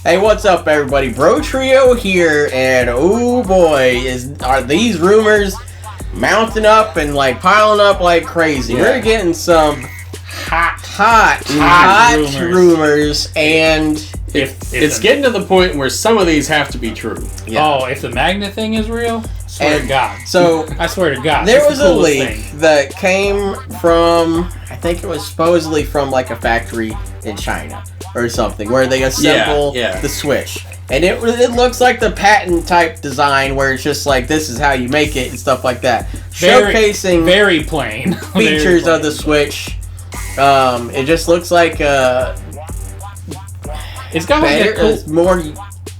Hey, what's up, everybody? Bro Trio here, and oh boy, are these rumors mounting up and like piling up like crazy. Yeah. We're getting some hot rumors, and if it's getting to the point where some of these have to be true. Yeah. Oh, if the magnet thing is real, swear to God. So I swear to God, there was a leak that came from, I think it was supposedly from like a factory in China or something, where they assemble the Switch. And it looks like the patent type design where it's just like, this is how you make it and stuff like that. Showcasing very plain features of the Switch. It just looks like it's got better, like a more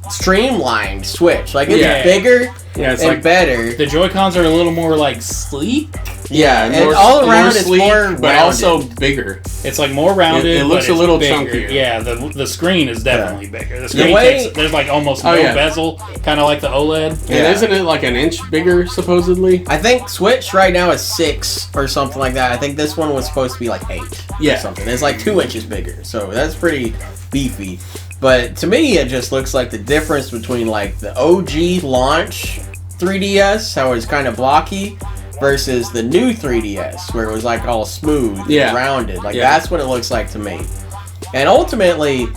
streamlined Switch. Like it's bigger it's and like better. The Joy-Cons are a little more like sleek. Yeah, and all around it's more rounded. But also bigger. It's like more rounded. It looks a little bigger. chunkier. Yeah, the screen is definitely bigger. The screen there's like almost no bezel, kind of like the OLED. Yeah. And isn't it like an inch bigger supposedly? I think Switch right now is 6 or something like that. I think this one was supposed to be like 8 or something. It's like 2 inches bigger, so that's pretty beefy. But to me, it just looks like the difference between like the OG launch 3DS, how it's kind of blocky, versus the new 3DS, where it was like all smooth and rounded. Like that's what it looks like to me. And ultimately,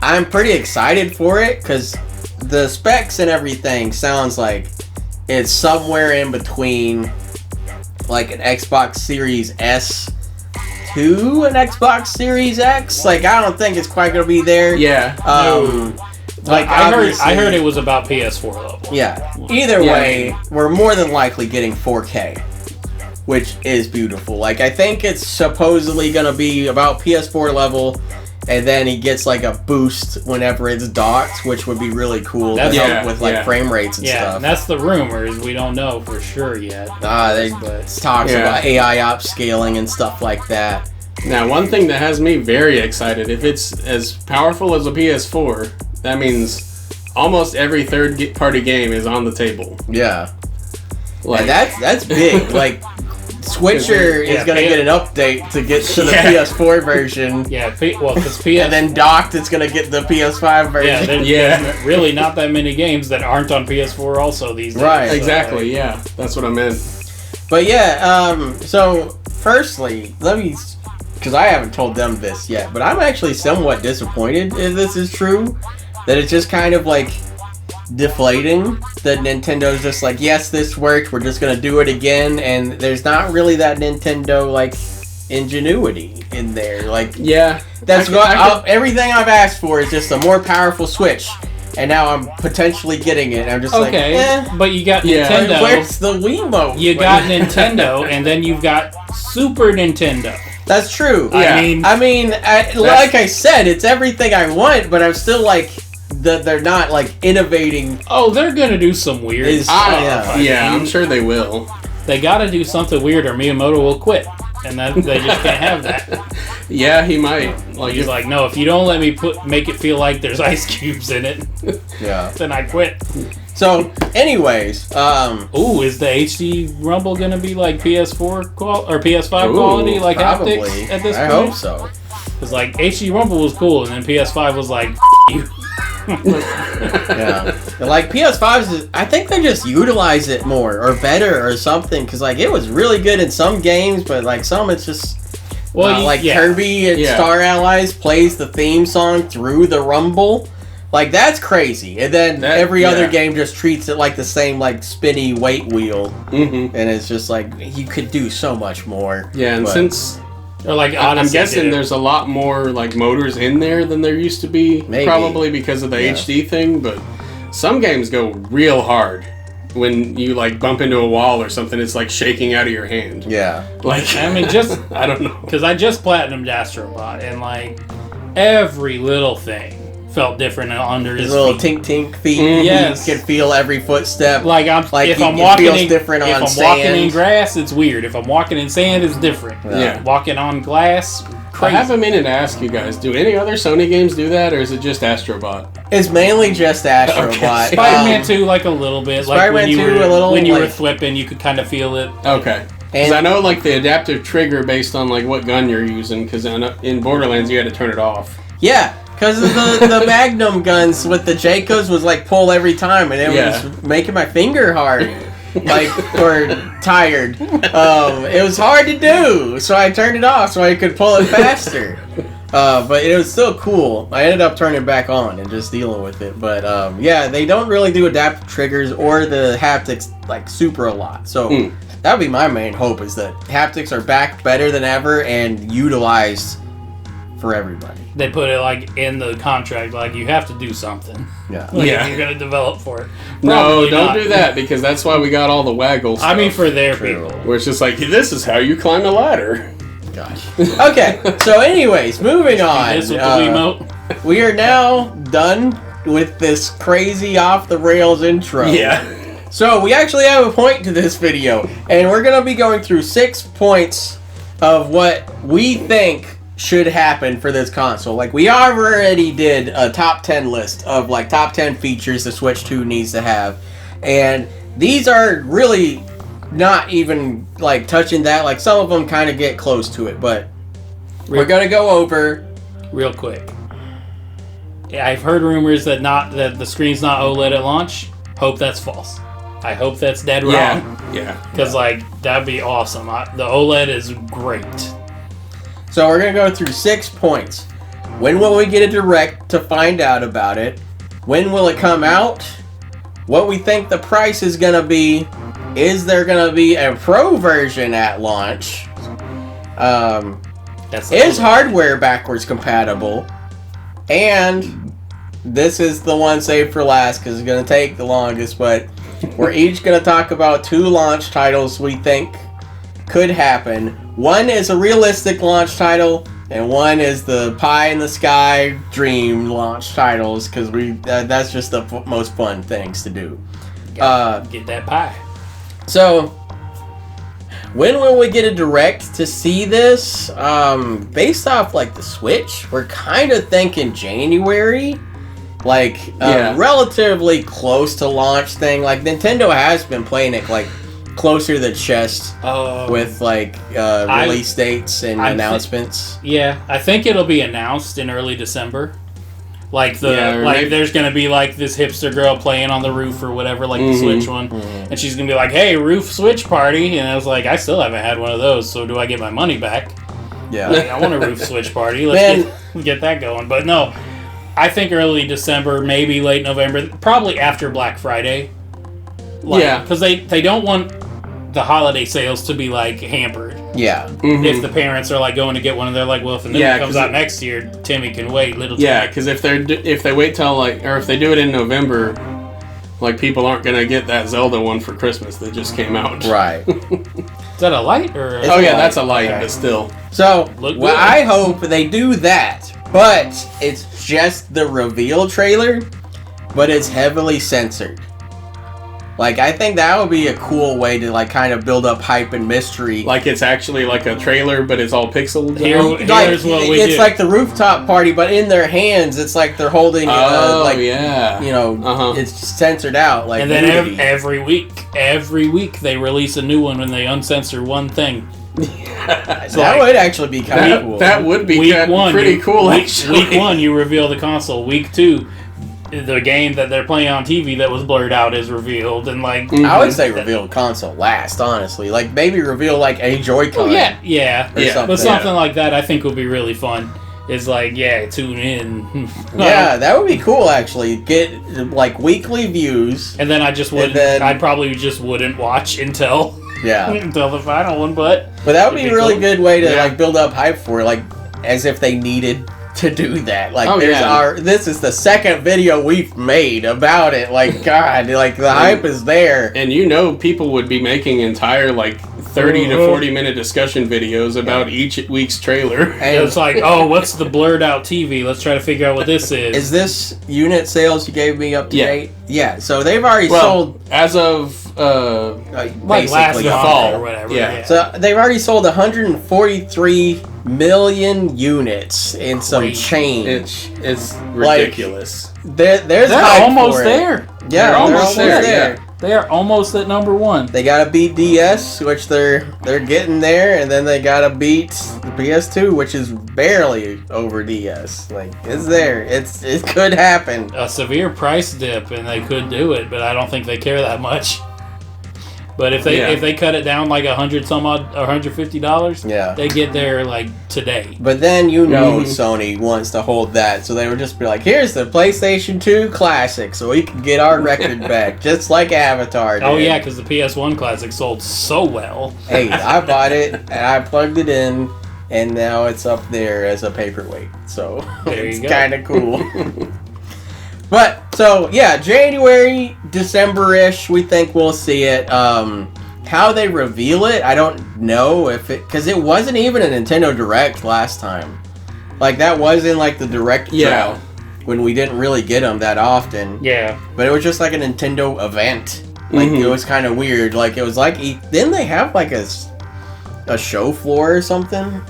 I'm pretty excited for it because the specs and everything sounds like it's somewhere in between like an Xbox Series S to an Xbox Series X. Like I don't think it's quite gonna be there. Yeah. Like I heard it was about PS4 level. Yeah. Either way, we're more than likely getting 4K, which is beautiful. Like I think it's supposedly gonna be about PS4 level, and then he gets like a boost whenever it's docked, which would be really cool to help with like frame rates and stuff. Yeah, that's the rumors. We don't know for sure yet. They talks about AI upscaling and stuff like that. Now, one thing that has me very excited, if it's as powerful as a PS4, that means almost every third-party game is on the table. Yeah. Like that's big. Like, Switcher is going to get an update to get to the PS4 version. Yeah, because and then docked, it's going to get the PS5 version. There's really not that many games that aren't on PS4 also these days. Right. Exactly, That's what I meant. But so, firstly, let me... because I haven't told them this yet, but I'm actually somewhat disappointed if this is true, that it's just kind of like deflating, that Nintendo's just like, yes, this worked, we're just gonna do it again, and there's not really that Nintendo like ingenuity in there. Like, that's everything I've asked for is just a more powerful Switch, and now I'm potentially getting it. I'm just but you got Nintendo. Where's the Wiimote? You got Nintendo, and then you've got Super Nintendo. That's true. Yeah. I mean, like I said, it's everything I want, but I'm still like, they're not like innovating. Oh, they're gonna do some weird stuff. I'm sure they will. They gotta do something weird, or Miyamoto will quit, and they just can't have that. Yeah, he might. Like he's like, no, if you don't let me make it feel like there's ice cubes in it, then I quit. So, anyways, is the HD Rumble gonna be like PS4 or PS5 quality, like probably. haptics at this point? I hope so. Because like HD Rumble was cool, and then PS5 was like, you. Like PS5's, I think they just utilize it more or better or something. Because like it was really good in some games, but like some it's just. Kirby and Star Allies plays the theme song through the Rumble. Like, that's crazy. And then every other game just treats it like the same, like, spinny weight wheel. Mm-hmm. And it's just like, you could do so much more. Yeah, and since... Or like I'm guessing there's a lot more, like, motors in there than there used to be. Maybe. Probably because of the HD thing. But some games go real hard. When you, like, bump into a wall or something, it's, like, shaking out of your hand. Yeah. Like, I mean, I don't know. Because I just platinumed Astrobot, and, like, every little thing felt different under his little tink feet. Mm-hmm. Yes. You can feel every footstep. Like, if I'm walking in grass, it's weird. If I'm walking in sand, it's different. Yeah. Walking on glass, crazy. I have a minute to ask you guys, do any other Sony games do that, or is it just Astrobot? It's mainly just Astrobot. Okay. Spider-Man 2, like, a little bit. Like, when you were flipping, you could kind of feel it. Okay. Because I know, like, the adaptive trigger based on, like, what gun you're using, because in Borderlands, you had to turn it off. Yeah, Because the Magnum guns with the Jacobs was like pull every time, and it was making my finger hard, or tired. It was hard to do, so I turned it off so I could pull it faster. But it was still cool. I ended up turning it back on and just dealing with it. But they don't really do adaptive triggers or the haptics like super a lot. So that would be my main hope, is that haptics are back better than ever and utilized for everybody. They put it like in the contract, like you have to do something. Yeah. If you're gonna develop for it. No, don't do that, because that's why we got all the waggle stuff. I mean, for their people. Where it's just like, this is how you climb a ladder. Gosh. Okay, so anyways, moving on. This with the Wiimote. We are now done with this crazy off the rails intro. Yeah. So we actually have a point to this video, and we're going to be going through 6 points of what we think should happen for this console. Like, we already did a top 10 list of like top 10 features the Switch 2 needs to have, and these are really not even like touching that. Like, some of them kind of get close to it, but we're gonna go over real quick. Yeah, I've heard rumors that the screen's not OLED at launch. Hope that's false. I hope that's dead wrong. Yeah. Because that'd be awesome. The OLED is great. So we're gonna go through 6 points. When will we get a direct to find out about it? When will it come out? What we think the price is gonna be? Is there going to be a Pro version at launch? Is hardware backwards compatible? And this is the one saved for last because it's going to take the longest, but we're each going to talk about 2 launch titles we think could happen. One is a realistic launch title, and one is the pie in the sky dream launch titles, because that's just the most fun things to do. Get that pie. So, when will we get a direct to see this? Based off like the Switch, we're kind of thinking January. Like, relatively close to launch thing. Like, Nintendo has been playing it like closer to the chest with like release dates and announcements. I think it'll be announced in early December. Like there's gonna be like this hipster girl playing on the roof or whatever, like the Switch one, and she's gonna be like, "Hey, roof Switch party," and I was like, "I still haven't had one of those, so do I get my money back?" Yeah, like, I want a roof Switch party. Let's get that going. But no, I think early December, maybe late November, probably after Black Friday. Because they don't want the holiday sales to be like hampered. Yeah. If the parents are like going to get one and they're like, well, if the new one comes out next year, Timmy can wait. Little Timmy. Yeah, because if they wait till or if they do it in November, like, people aren't gonna get that Zelda one for Christmas that just came out. Right. Is that a light or? That's a light, but still. So I hope they do that, but it's just the reveal trailer, but it's heavily censored. Like, I think that would be a cool way to, like, kind of build up hype and mystery. Like, it's actually like a trailer, but it's all pixeled. Here's what we do. It's like the rooftop party, but in their hands, it's like they're holding, it's censored out. Like, and then every week, they release a new one when they uncensor one thing. That would actually be kind of cool. That would be pretty cool, actually. Week 1, you reveal the console. Week 2... the game that they're playing on TV that was blurred out is revealed, and like I would say reveal console last, honestly. Like, maybe reveal like a Joy-Con. But something like that I think would be really fun. Is like, tune in. That would be cool, actually. Get like weekly views, and then I probably just wouldn't watch until the final one. But that would be a really good way to like build up hype for it, like as if they needed to do that. Like, this is the second video we've made about it. Like, God, like, the hype is there. And people would be making entire, like, 30 to 40 minute discussion videos about each week's trailer. And it's like, what's the blurred out TV? Let's try to figure out what this is. Is this unit sales you gave me up to date? Yeah, so they've already sold... as of... like last fall or whatever. Yeah. So they've already sold 143 million units in some change. It's ridiculous. There's they're hype almost for it. there. Yeah, they're almost there. They are almost at number 1. They gotta beat DS, which they're getting there, and then they gotta beat the PS2, which is barely over DS. Like, it's there. It could happen. A severe price dip, and they could do it, but I don't think they care that much. But if they cut it down like $100 some odd, $150, they get there like today. But then Sony wants to hold that, so they would just be like, "Here's the PlayStation 2 Classic, so we can get our record back, just like Avatar did." Oh yeah, because the PS1 Classic sold so well. Hey, I bought it and I plugged it in, and now it's up there as a paperweight. So it's kind of cool. But, so, yeah, January, December-ish, we think we'll see it. How they reveal it, I don't know if it... Because it wasn't even a Nintendo Direct last time. Like, that wasn't, like, the Direct trial, when we didn't really get them that often. Yeah. But it was just, like, a Nintendo event. Like, it was kind of weird. Like, it was like... Didn't they have, like, a show floor or something?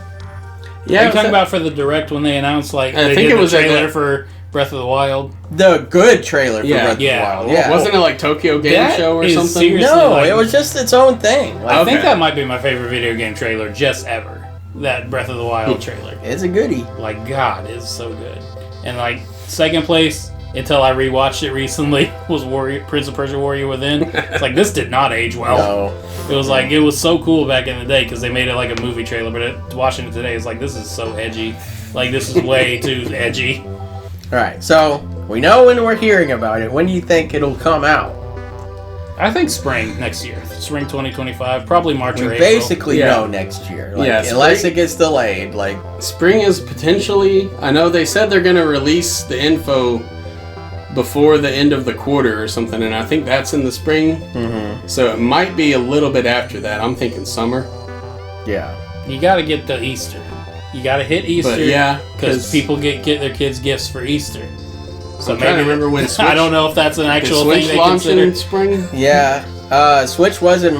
Yeah. Are you talking about for the Direct when they announced, like, they did the trailer for... Breath of the Wild. The good trailer for Breath of the Wild. Yeah. Wasn't it like Tokyo Game Show or something? No, it was just its own thing. Like, I think that might be my favorite video game trailer just ever. That Breath of the Wild trailer. It's a goodie. Like, God, it's so good. And like, second place, until I rewatched it recently, was Prince of Persia Warrior Within. It's like, this did not age well. No. It was like, it was so cool back in the day because they made it like a movie trailer, but watching it today is like, this is so edgy. Like, this is way too edgy. Alright, so we know when we're hearing about it. When do you think it'll come out? I think spring next year. Spring 2025. Probably March or April. We basically know next year. Like, unless it gets delayed. Like, spring is potentially... I know they said they're going to release the info before the end of the quarter or something, and I think that's in the spring. Mm-hmm. So it might be a little bit after that. I'm thinking summer. Yeah. You got to get to Easter. You got to hit Easter, because people get their kids gifts for Easter. So I'm trying to remember when Switch... I don't know if that's an actual thing they consider. In spring? Yeah. Switch was in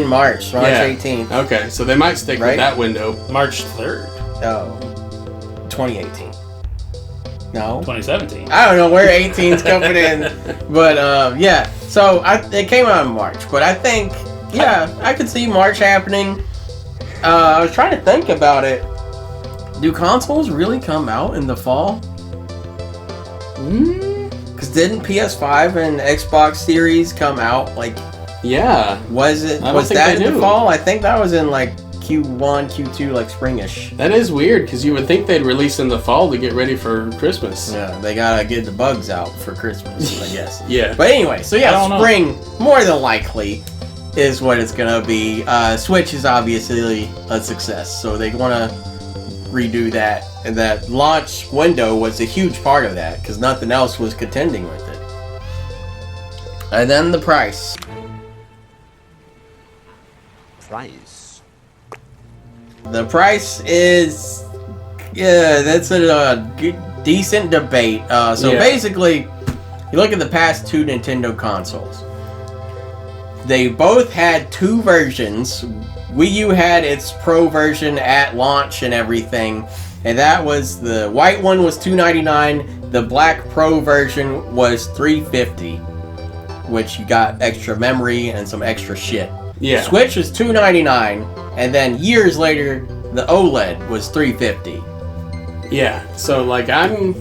March 18th. Okay, so they might stick with that window. March 3rd. Oh. 2018. No. 2017. I don't know where 18's coming in. But, yeah. So, it came out in March. But I think, I could see March happening. I was trying to think about it. Do consoles really come out in the fall? Because didn't PS5 and Xbox Series come out like? Yeah. Was that in the fall? I think that was in like Q1, Q2, like springish. That is weird because you would think they'd release in the fall to get ready for Christmas. Yeah, they gotta get the bugs out for Christmas, I guess. Yeah. But anyway, so spring more than likely is what it's gonna be. Switch is obviously a success, so they wanna redo that, and that launch window was a huge part of that because nothing else was contending with it. And then the price. The price is, that's a decent debate. Basically, you look at the past two Nintendo consoles. They both had two versions. Wii U had its Pro version at launch and everything, and that was the white one was $299. The black Pro version was $350, which you got extra memory and some extra shit. Yeah. Switch was $299, and then years later, the OLED was $350. Yeah. So like I'm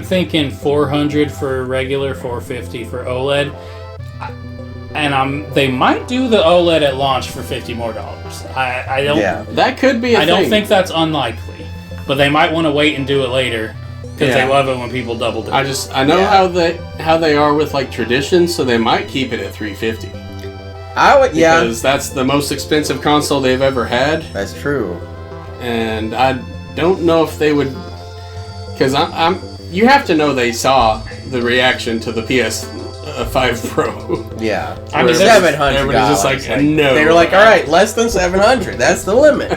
thinking $400 for regular, $450 for OLED. And they might do the OLED at launch for $50 more. I don't. Yeah. That could be. I don't think that's unlikely, but they might want to wait and do it later because they love it when people double dip. I know how they are with like tradition, so they might keep it at $350. Because that's the most expensive console they've ever had. That's true. And I don't know if they would, because you have to know they saw the reaction to the PS5 Pro. Yeah, I mean, $700. Everybody's just like, no. They were like, all right, less than $700. That's the limit.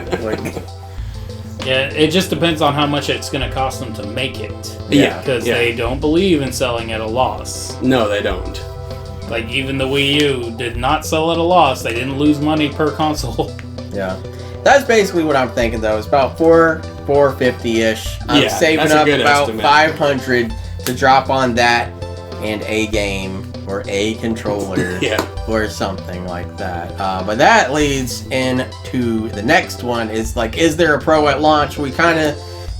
Yeah, it just depends on how much it's going to cost them to make it. Yeah, because they don't believe in selling at a loss. No, they don't. Like even the Wii U did not sell at a loss. They didn't lose money per console. Yeah. That's basically what I'm thinking, though. It's about $450-ish. I'm saving up about $500 to drop on that. and a game or a controller or something like that. But that leads into the next one. Is like, is there a Pro at launch?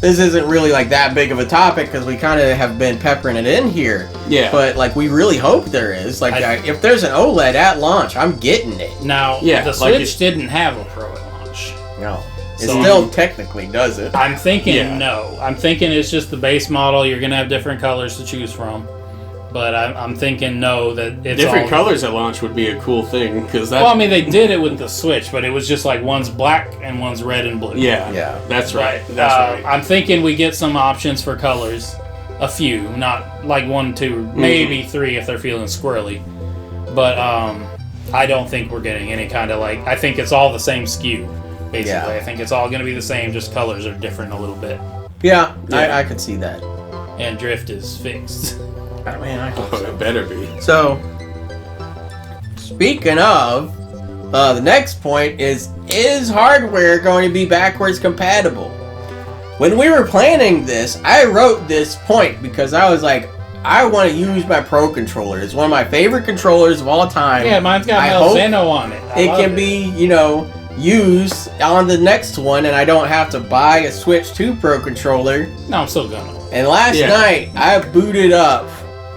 This isn't really like that big of a topic because we kind of have been peppering it in here. Yeah. But like, we really hope there is. Like, if there's an OLED at launch, I'm getting it. Now, the Switch didn't have a Pro at launch. No. It still technically does it. I'm thinking no. I'm thinking it's just the base model. You're going to have different colors to choose from. But I'm thinking no, that it's different colors at launch would be a cool thing because that. Well, I mean, they did it with the Switch, but it was just like one's black and one's red and blue. Yeah, that's right. That's right. I'm thinking we get some options for colors, a few, not like 1, 2, maybe 3 if they're feeling squirrely. But I don't think we're getting any kind of like. I think it's all the same SKU, basically. Yeah. I think it's all going to be the same, just colors are different a little bit. Yeah. I could see that. And drift is fixed. I mean, it better be. So, speaking of, the next point is hardware going to be backwards compatible? When we were planning this, I wrote this point because I was like, I want to use my Pro controller. It's one of my favorite controllers of all time. Yeah, mine's got Zeno on it. It can be, used on the next one, and I don't have to buy a Switch 2 Pro controller. No, I'm still gonna. And last night, I booted up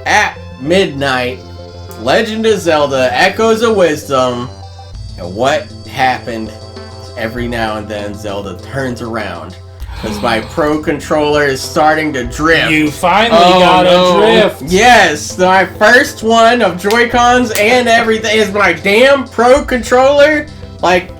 at midnight Legend of Zelda Echoes of Wisdom, and what happened? Every now and then Zelda turns around because my Pro controller is starting to drift. You finally got a drift. Yes, my first one of Joy-Cons and everything is my damn Pro controller. Like,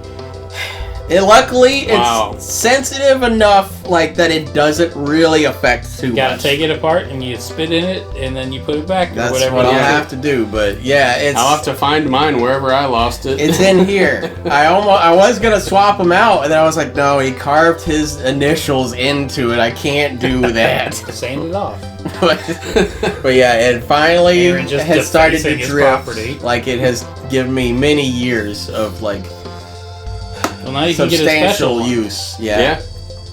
luckily, it's sensitive enough that it doesn't really affect too much. You gotta take it apart and you spit in it and then you put it back. That's whatever what I'll have to do. But yeah, I'll have to find mine wherever I lost it. It's in here. I was gonna swap them out, and then I was like, no, he carved his initials into it. I can't do that. Sand it off. but yeah, it finally has started to drift. Like, it has given me many years of well, now you can get a special use. Yeah.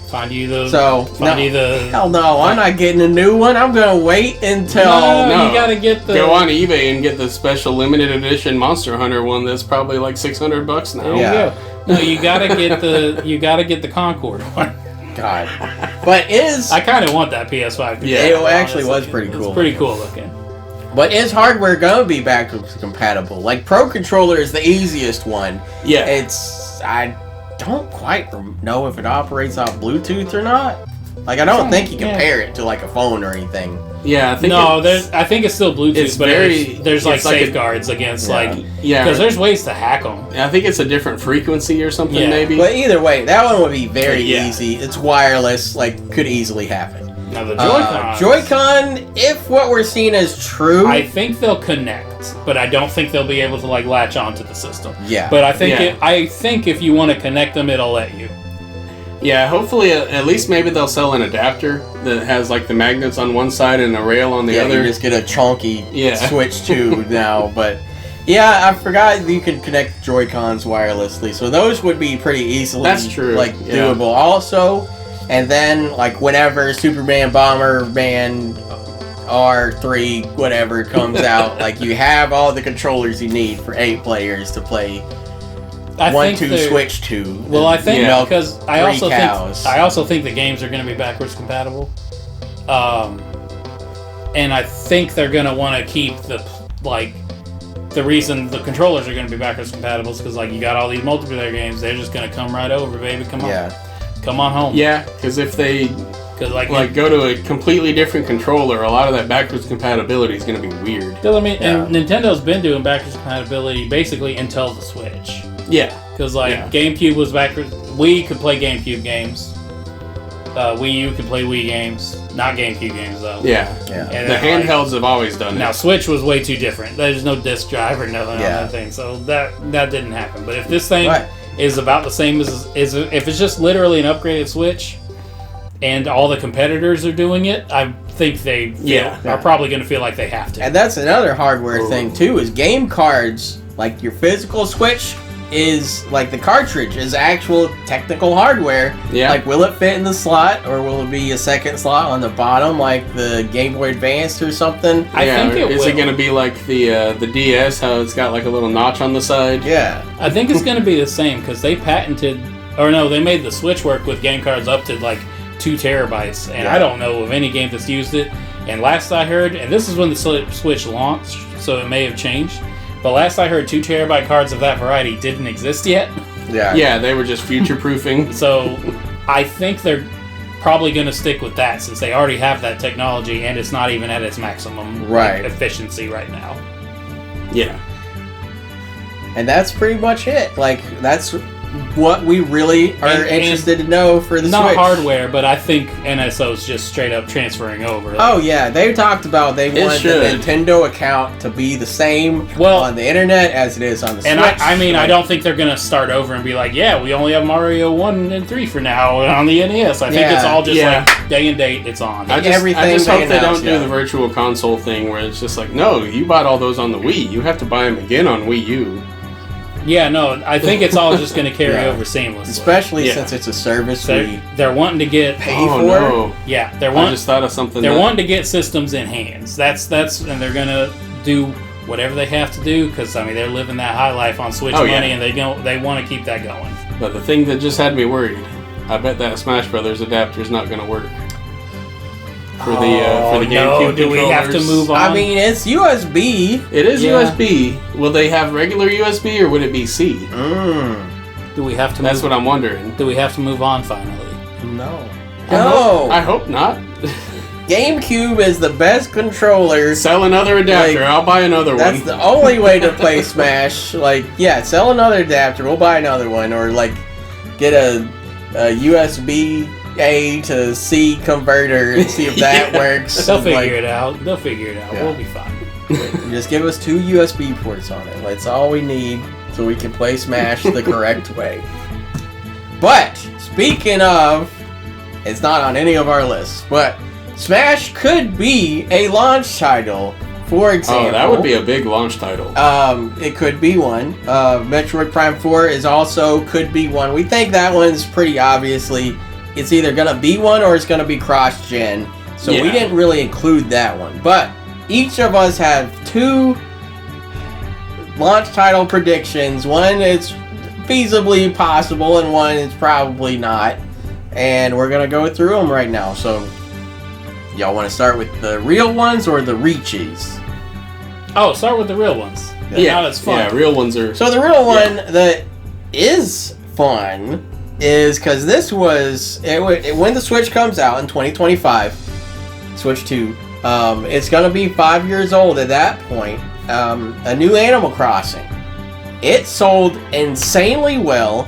Find you the. Hell no! I'm not getting a new one. I'm gonna wait until. No, you gotta get the. Go on eBay and get the special limited edition Monster Hunter one. That's probably like $600 now. Yeah. No, you gotta get the. You gotta get the Concord one. God. But I kind of want that PS5. Yeah, it actually was pretty cool. It's pretty cool looking. But is hardware gonna be backwards compatible? Like, Pro controller is the easiest one. Yeah. I don't quite know if it operates off Bluetooth or not. Like, I don't think you compare it to like a phone or anything. Yeah, I think I think it's still Bluetooth, but there's like safeguards against because there's ways to hack them. I think it's a different frequency or something maybe. But either way, that one would be very easy. It's wireless, could easily happen. Now the Joy-Cons. Joy-Con, if what we're seeing is true, I think they'll connect, but I don't think they'll be able to latch onto the system. Yeah. But I think if you want to connect them, it'll let you. Yeah, hopefully at least maybe they'll sell an adapter that has the magnets on one side and a rail on the other. You just get a chunky Switch 2 now, but yeah, I forgot you could connect Joy-Cons wirelessly, so those would be pretty easily doable. Also, and then whenever Superman Bomberman R3 whatever comes out, you have all the controllers you need for 8 players to play 1-2 Switch 2. Well, I think because I also think the games are going to be backwards compatible, and I think they're going to want to keep the reason the controllers are going to be backwards compatible is because you got all these multiplayer games. They're just going to come right over, baby. Come on home. Yeah, because if they go to a completely different controller, a lot of that backwards compatibility is going to be weird. I mean, and Nintendo's been doing backwards compatibility basically until the Switch. Yeah. Because GameCube was backwards. Wii could play GameCube games. Wii U could play Wii games. Not GameCube games, though. Yeah. And the handhelds have always done it. Now, Switch was way too different. There's no disc drive or nothing on that thing. So that didn't happen. But if this thing is about the same as if it's just literally an upgraded Switch and all the competitors are doing it, I think they are probably going to feel like they have to. And that's another hardware thing, too, is game cards, like your physical Switch, is like the cartridge is actual technical hardware. Yeah. Like, will it fit in the slot, or will it be a second slot on the bottom, like the Game Boy Advance or something? I think it is will. it going to be like the DS, how it's got like a little notch on the side? Yeah. I think it's going to be the same because they patented, or no, they made the Switch work with game cards up to like 2 terabytes, and I don't know of any game that's used it. And last I heard, and this is when the Switch launched, so it may have changed, but last I heard 2 terabyte cards of that variety didn't exist yet. Yeah. Yeah, they were just future-proofing. So I think they're probably going to stick with that since they already have that technology and it's not even at its maximum efficiency right now. Yeah. And that's pretty much it. Like, that's what we really are interested to know for the Not Switch. hardware, but I think NSO's just straight up transferring over. Oh yeah, they talked about they want the Nintendo account to be the same on the internet as it is on the Switch. And I mean, I don't think they're going to start over and be like, yeah, we only have Mario 1 and 3 for now on the NES. I think it's all just like day and date, it's on. I just hope they don't do the virtual console thing where it's just like, no, you bought all those on the Wii. You have to buy them again on Wii U. Yeah, no, I think it's all just going to carry over seamlessly. Especially since it's a service they're wanting to get pay for. No. Yeah, I just thought of something. They're wanting to get systems in hands. That's and they're going to do whatever they have to do because I mean they're living that high life on Switch money and they want to keep that going. But the thing that just had me worried, I bet that Smash Brothers adapter is not going to work. For the GameCube do we have to move on? I mean, it's USB. It is USB. Will they have regular USB or would it be C? Do we have to? That's what I'm wondering. Do we have to move on finally? No. I hope not. GameCube is the best controller. Sell another adapter. I'll buy another one. That's the only way to play Smash. Like, yeah, sell another adapter. We'll buy another one, or like get a USB A to C converter and see if that works. They'll figure it out. Yeah. We'll be fine. Just give us 2 USB ports on it. That's all we need so we can play Smash the correct way. But, speaking of, it's not on any of our lists, but Smash could be a launch title. For example, that would be a big launch title. It could be one. Metroid Prime 4 is also could be one. We think that one's pretty obviously. It's either going to be one or it's going to be cross-gen. So we didn't really include that one. But each of us have 2 launch title predictions. One is feasibly possible and one is probably not. And we're going to go through them right now. So, y'all want to start with the real ones or the reaches? Oh, start with the real ones. Yeah, that's fun. Yeah, real ones are... So the real one that is fun is because this was when the Switch comes out in 2025, Switch 2. It's gonna be 5 years old at that point. A new Animal Crossing. It sold insanely well.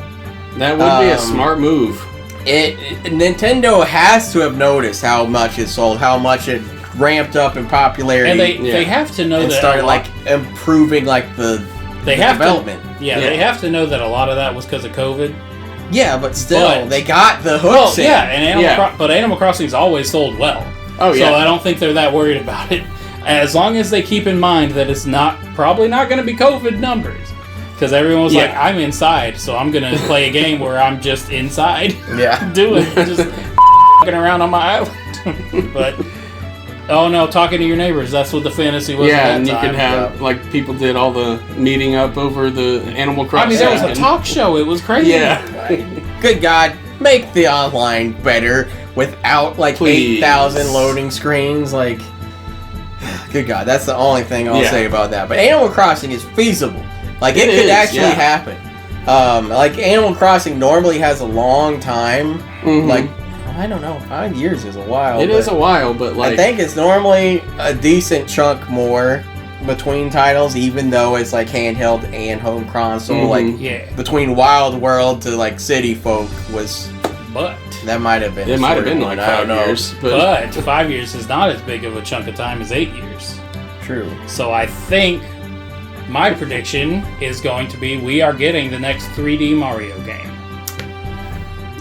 That would be a smart move. Nintendo has to have noticed how much it sold, how much it ramped up in popularity, and they have to know and that started like improving like the development. They have to know that a lot of that was because of COVID. Yeah, but still, they got the hooks in. Yeah, and but Animal Crossing's always sold well. Oh, yeah. So I don't think they're that worried about it. As long as they keep in mind that it's probably not going to be COVID numbers. Because everyone was like, I'm inside, so I'm going to play a game where I'm just inside. Yeah. Just f***ing around on my island. But, oh no, talking to your neighbors, that's what the fantasy was. Yeah, and you could have, like, people did all the meeting up over the Animal Crossing. I mean, there was a talk show. It was crazy. Yeah. Good God, make the online better without, like, 8,000 loading screens. Like, good God, that's the only thing I'll say about that. But Animal Crossing is feasible. Like, it could actually happen. Like, Animal Crossing normally has a long time. Mm-hmm. Like, I don't know, 5 years is a while. It is a while, but like... I think it's normally a decent chunk more between titles, even though it's like handheld and home console. Mm-hmm. Like, between Wild World to like City Folk was... But... That might have been... It might have been like 5 years. But 5 years is not as big of a chunk of time as 8 years. True. So I think... My prediction is going to be we are getting the next 3D Mario game.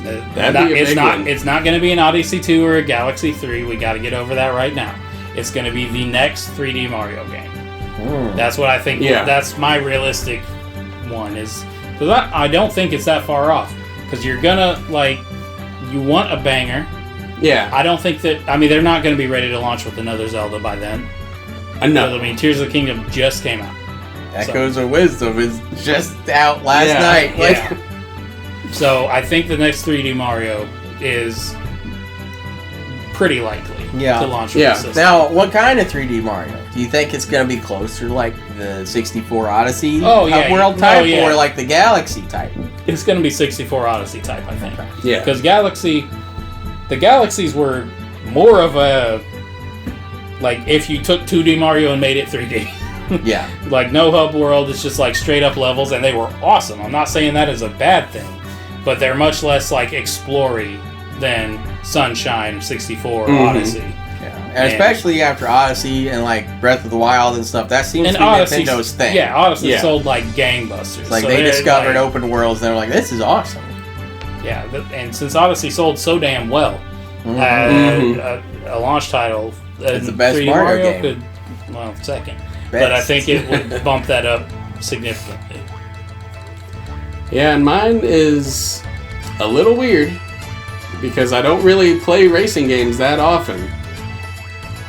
It's not going to be an Odyssey 2 or a Galaxy 3. We got to get over that right now. It's going to be the next 3D Mario game. That's what I think. Yeah. That's my realistic one. Is Because I don't think it's that far off. Because you're gonna, you want a banger. Yeah. I don't think that... I mean, they're not going to be ready to launch with another Zelda by then. No. I mean, Tears of the Kingdom just came out. Echoes of Wisdom is just out last night. Yeah. So I think the next 3D Mario is pretty likely to launch with the system. Now, what kind of 3D Mario? Do you think it's going to be closer like the 64 Odyssey world type or like the Galaxy type? It's going to be 64 Odyssey type, I think. Yeah. Because the Galaxies were more of a... Like, if you took 2D Mario and made it 3D. Yeah. Like, no hub world, it's just like straight up levels, and they were awesome. I'm not saying that is a bad thing, but they're much less like explory than Sunshine 64 Odyssey. Yeah. And especially after Odyssey and like Breath of the Wild and stuff, that seems to be Nintendo's thing. Yeah, Odyssey sold like gangbusters. Like they discovered open worlds and they were like, this is awesome. Yeah, and since Odyssey sold so damn well, a launch title, it's the best Mario game. Second. But I think it would bump that up significantly. Yeah, and mine is a little weird because I don't really play racing games that often.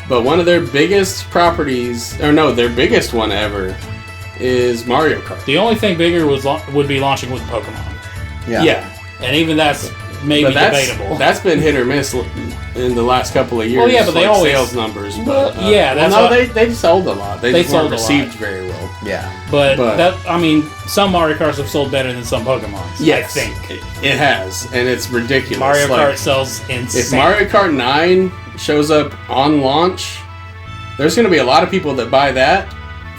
But one of their biggest properties, their biggest one ever, is Mario Kart. The only thing bigger would be launching with Pokemon. Yeah. And even that's maybe debatable. That's been hit or miss in the last couple of years. Well, yeah, but they always sales numbers. They've sold a lot. They just weren't received very well. Yeah, but some Mario Karts have sold better than some Pokemon. Yes, I think it has, and it's ridiculous. Mario Kart sells insane. If Mario Kart 9 shows up on launch, there's going to be a lot of people that buy that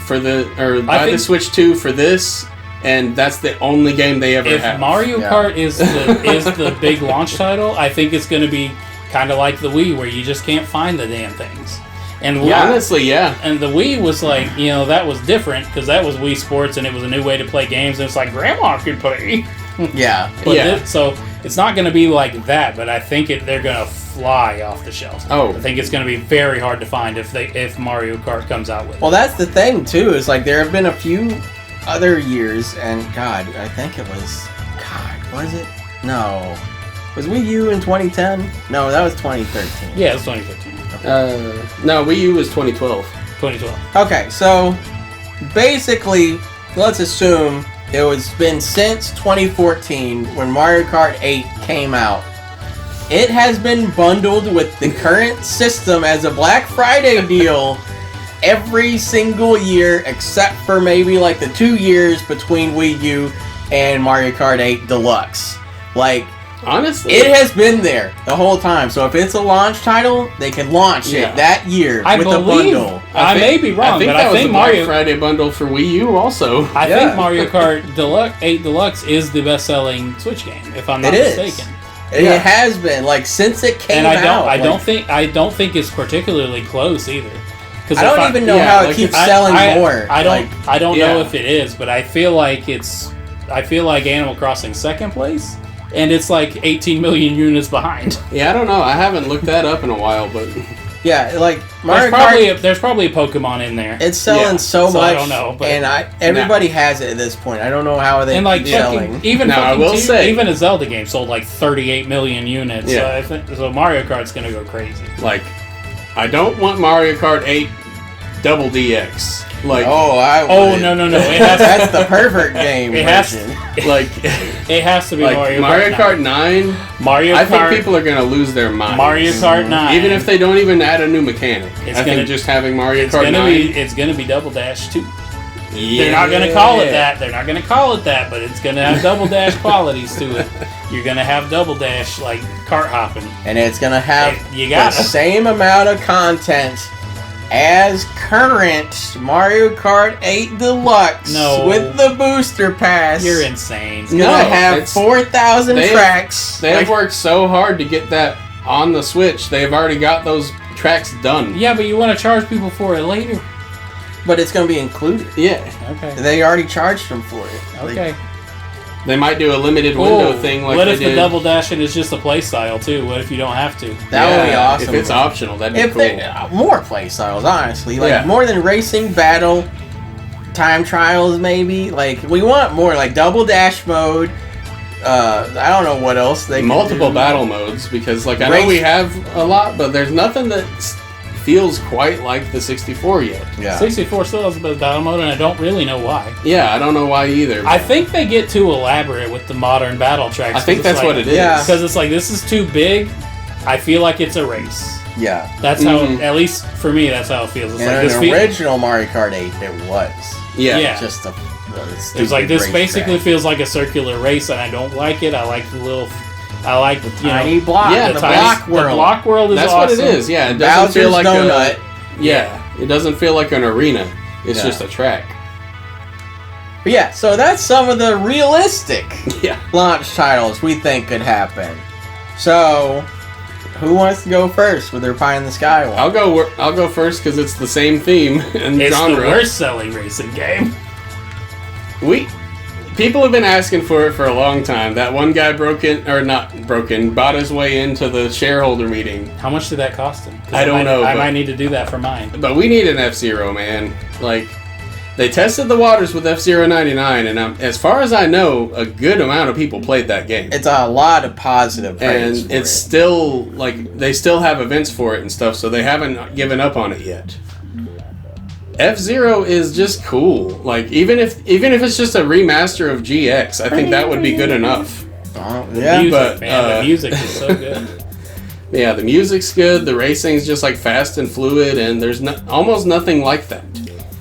buy the Switch 2 for this. And that's the only game they ever have. If Mario Kart is the big launch title, I think it's going to be kind of like the Wii, where you just can't find the damn things. And honestly, yeah. And the Wii was like, that was different because that was Wii Sports, and it was a new way to play games. And it's like Grandma could play. Yeah, so it's not going to be like that, but I think they're going to fly off the shelves. Oh, I think it's going to be very hard to find if Mario Kart comes out with it. Well, that's the thing too. Is like there have been a few other years, and I think it was, was it? No. Was Wii U in 2010? No, that was 2013. Yeah, it was 2013. No, Wii U was 2012. 2012. Okay, so basically, let's assume it's been since 2014 when Mario Kart 8 came out. It has been bundled with the current system as a Black Friday deal every single year except for maybe like the 2 years between Wii U and Mario Kart 8 Deluxe. Like, honestly, it has been there the whole time. So if it's a launch title, they can launch it that year with a bundle. I may be wrong, but I think Mario Friday bundle for Wii U also. I think Mario Kart 8 Deluxe is the best-selling Switch game, if I'm not mistaken. It has been since it came out. I don't think it's particularly close either. I don't even know how it keeps selling more. I don't know if it is, but I feel like Animal Crossing's second place, and it's like 18 million units behind. Yeah, I don't know. I haven't looked that up in a while, but yeah, like Mario Kart, there's probably a Pokemon in there. It's selling so much. I don't know, but everybody has it at this point. I don't know how they keep selling. Even a Zelda game sold like 38 million units. Yeah. So Mario Kart's gonna go crazy. Like, I don't want Mario Kart 8 Double DX. Like, no. That's the perfect game. It has to be like Mario Kart 9. I think people are gonna lose their minds. Mario Kart 9, even if they don't even add a new mechanic. I think just having Mario Kart 9. It's gonna be Double Dash 2. Yeah. They're not gonna call it that. But it's gonna have Double Dash qualities to it. You're gonna have Double Dash like kart hopping, and it's gonna have the same amount of content as current Mario Kart 8 Deluxe with the booster pass. You're insane. It's gonna have 4,000 tracks. They have worked so hard to get that on the Switch. They've already got those tracks done. Yeah, but you want to charge people for it later. But it's gonna be included. Yeah. Okay. They already charged them for it. Okay. They might do a limited window thing like what they if did. the double dashing is just a play style too? What if you don't have to? That would be awesome. If it's optional, that'd be cool. More play styles, honestly. More than racing, battle, time trials, maybe. Like, we want more, like double dash mode. I don't know what else they multiple do. battle modes, because like I know we have a lot, but there's nothing that feels quite like the 64 yet. Yeah. 64 still has a bit of battle mode, and I don't really know why. Yeah, I don't know why either. I think they get too elaborate with the modern battle tracks. I think that's what it is. Yeah. Because it's like, this is too big. I feel like it's a race. Yeah. That's how, at least for me, that's how it feels. It's and like in this original Mario Kart 8, it was. Yeah. Just a it's like, this basically feels like a circular race, and I don't like it. I like the little... I like the tiny block. Yeah, the block world. The block world is That's awesome. what it is. Yeah, it doesn't feel like donut. It doesn't feel like an arena. It's just a track. But yeah, so that's some of the realistic Yeah. launch titles we think could happen. So, who wants to go first with their pie in the sky one? I'll go first because it's the same theme and It's genre. the worst selling racing game. People have been asking for it for a long time. That one guy bought his way into the shareholder meeting. How much did that cost him? I don't know. I might need to do that for mine. But we need an F-Zero, man. Like, they tested the waters with F-Zero 99, and as far as I know, a good amount of people played that game. It's a lot of positive praise and it's still, like, they still have events for it and stuff, so they haven't given up on it yet. F-Zero is just cool. Like, even if it's just a remaster of GX, I think that would be good enough. The music is so good. Yeah, the music's good, the racing's just like fast and fluid, and there's almost nothing like that.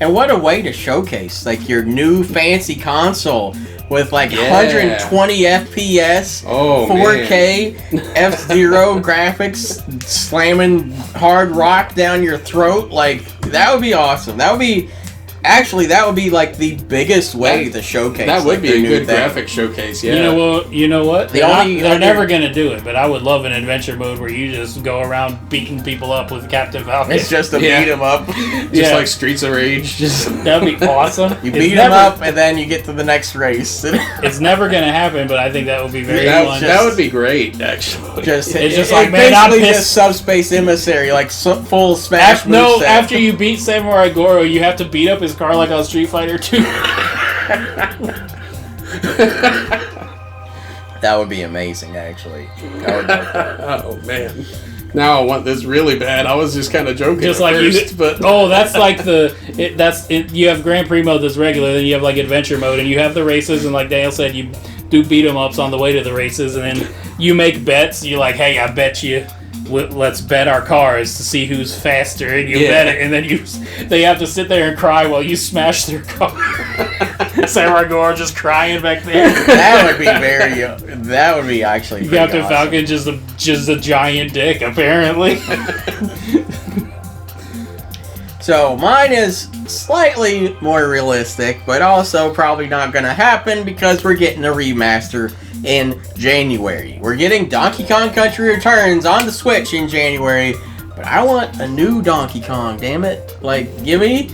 And what a way to showcase like your new fancy console with like 120 FPS, 4K, F-Zero graphics slamming hard rock down your throat. Like, that would be awesome. That would be like the biggest way to showcase. That would like, be a good graphic showcase. Yeah. You know what? They're never gonna do it. But I would love an adventure mode where you just go around beating people up with Captain Falcon. It's just to beat them up, just like Streets of Rage. That'd be awesome. You beat them up, and then you get to the next race. It's never gonna happen, but I think that would be very fun. That would be great, actually. It's just like, man, I'm pissed. Just Subspace Emissary, like full smash. After you beat Samurai Goro, you have to beat up his car like on Street Fighter 2. That would be amazing, actually. I would love that. Oh man, now I want this really bad. I was just kind of joking. Just like first, but that's like you have Grand Prix mode that's regular, then you have like adventure mode, and you have the races, and like Daniel said, you do beat 'em ups on the way to the races, and then you make bets. You're like, hey, I bet you. Let's bet our cars to see who's faster, and you bet it, and then they have to sit there and cry while you smash their car. Samurai Goro just crying back there. That would be actually Captain awesome. Falcon just a giant dick, apparently. So mine is slightly more realistic, but also probably not going to happen because we're getting a remaster in January. We're getting Donkey Kong Country Returns on the Switch in January, but I want a new Donkey Kong, damn it. Like, give me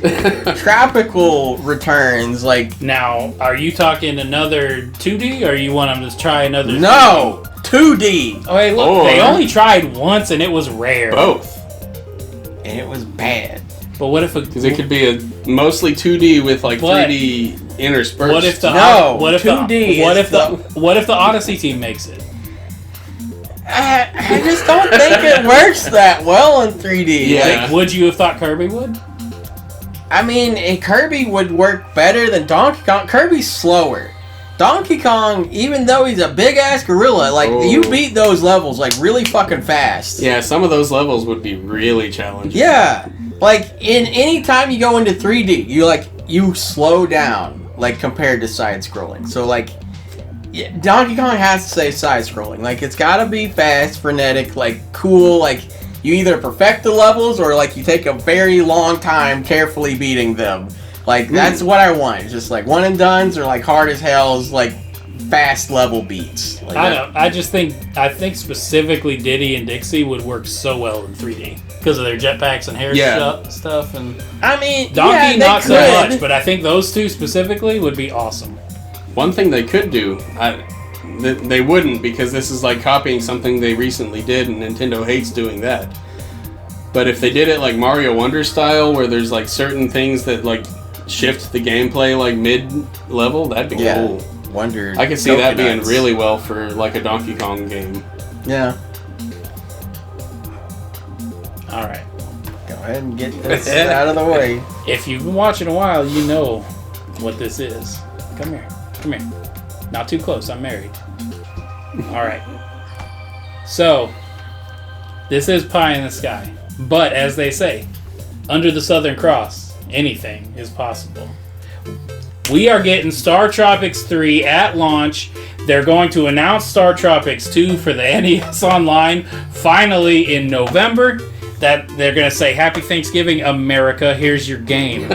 Tropical Returns, like... Now, are you talking another 2D, or you want them to try another 2D? No! 2D! Oh, hey, look, they only tried once, and it was rare. Both. And it was bad. But what if because it could be a mostly 2D with like 3D interspersed. What if the 2D? What if the Odyssey team makes it? I just don't think it works that well in 3D. Yeah. Like, would you have thought Kirby would? I mean, Kirby would work better than Donkey Kong. Kirby's slower. Donkey Kong, even though he's a big ass gorilla, like you beat those levels like really fucking fast. Yeah, some of those levels would be really challenging. Yeah. Like, any time you go into 3D, you slow down, like, compared to side-scrolling. So, like, Donkey Kong has to say side-scrolling. Like, it's gotta be fast, frenetic, like, cool, like, you either perfect the levels or, like, you take a very long time carefully beating them. Like, that's what I want. It's just, like, one and dones or, like, hard as hell's, like, fast level beats. Like I don't know. I think specifically Diddy and Dixie would work so well in 3D. Because of their jetpacks and hair stuff, and I mean, Donkey not so much, but I think those two specifically would be awesome. One thing they could do, they wouldn't because this is like copying something they recently did, and Nintendo hates doing that. But if they did it like Mario Wonder style, where there's like certain things that like shift the gameplay like mid-level, that'd be cool. Wonder. I could see that being really well for like a Donkey Kong game. Yeah. All right. Go ahead and get this out of the way. If you've been watching a while, you know what this is. Come here. Come here. Not too close. I'm married. All right. So, this is pie in the sky. But, as they say, under the Southern Cross, anything is possible. We are getting Star Tropics 3 at launch. They're going to announce Star Tropics 2 for the NES Online finally in November. That they're going to say, Happy Thanksgiving, America, here's your game.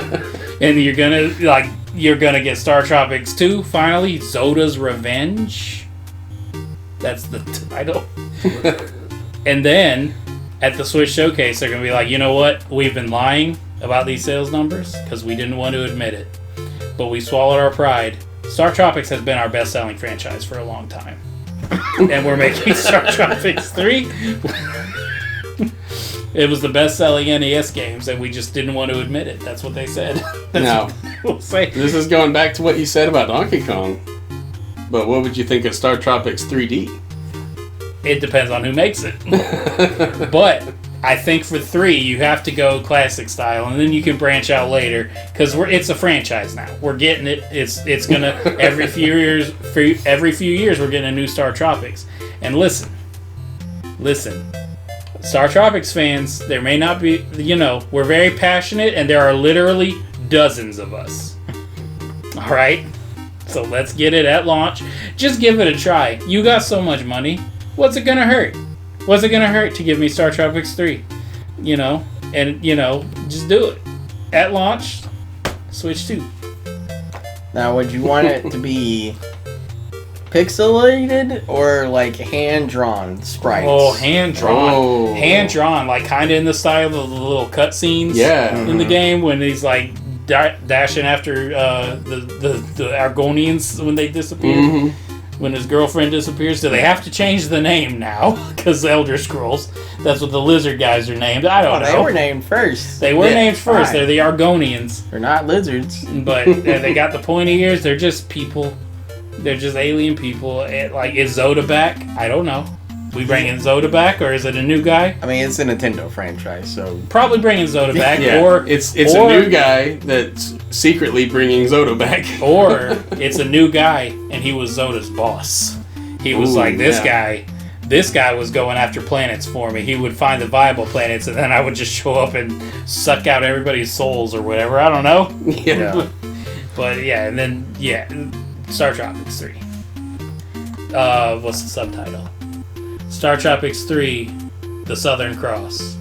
And you're going to get Star Tropics 2 finally, Zoda's Revenge. That's the title. And then at the Switch Showcase, they're going to be like, you know what? We've been lying about these sales numbers because we didn't want to admit it. But we swallowed our pride. Star Tropics has been our best-selling franchise for a long time. And we're making Star Tropics 3. It was the best-selling NES games, and we just didn't want to admit it. That's what they said. Now, we'll say. This is going back to what you said about Donkey Kong. But what would you think of Star Tropics 3D? It depends on who makes it. But I think for 3, you have to go classic style, and then you can branch out later because it's a franchise now. We're getting it. It's gonna every few years we're getting a new Star Tropics. And listen, Star Tropics fans, there may not be, we're very passionate, and there are literally dozens of us. All right, so let's get it at launch. Just give it a try. You got so much money. What's it gonna hurt? What's it gonna hurt to give me Star Tropics 3? Just do it. At launch, Switch 2. Now, would you want it to be pixelated or like hand-drawn sprites? Oh, hand-drawn. Hand-drawn, like kind of in the style of the little cutscenes in the game when he's like dashing after the Argonians when they disappear. Mm-hmm. When his girlfriend disappears, do they have to change the name now? Because Elder Scrolls, that's what the lizard guys are named. I don't know. They were named first. They were named first. They're the Argonians. They're not lizards. But they got the pointy ears. They're just people. They're just alien people. Is Zoda back? I don't know. We bringing Zoda back, or is it a new guy? I mean, it's a Nintendo franchise, so probably bringing Zoda back. Yeah, or it's a new guy that's secretly bringing Zoda back, or it's a new guy and he was Zoda's boss. He was this guy. This guy was going after planets for me. He would find the viable planets, and then I would just show up and suck out everybody's souls or whatever. I don't know. Yeah. But yeah, and then Star Tropics 3. What's the subtitle? Star Tropics 3, The Southern Cross.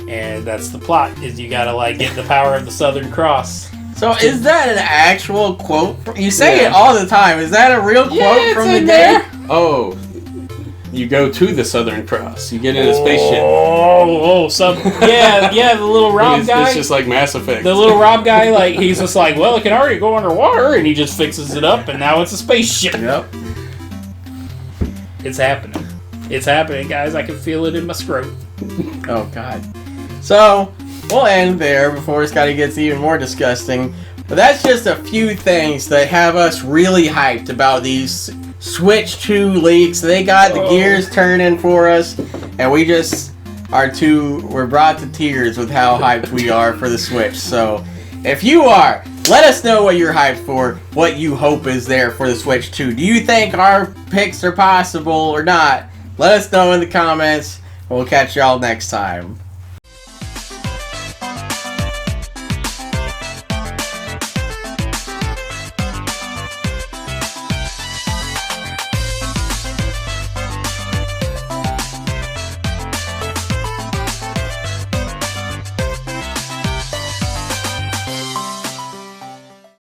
And that's the plot, is you gotta get the power of the Southern Cross. So is that an actual quote? You say it all the time. Is that a real quote from the game? Oh, you go to the Southern Cross. You get in a spaceship. The little Rob guy. It's just like Mass Effect. The little Rob guy, he's just like, well, it can already go underwater, and he just fixes it up, and now it's a spaceship. Yep. It's happening. It's happening, guys. I can feel it in my scrote. Oh, God. So, we'll end there before Scotty gets even more disgusting. But that's just a few things that have us really hyped about these Switch 2 leaks. They got the gears turning for us, and we just we're brought to tears with how hyped we are for the Switch. So, if you are, let us know what you're hyped for, what you hope is there for the Switch 2. Do you think our picks are possible or not? Let us know in the comments. We'll catch y'all next time.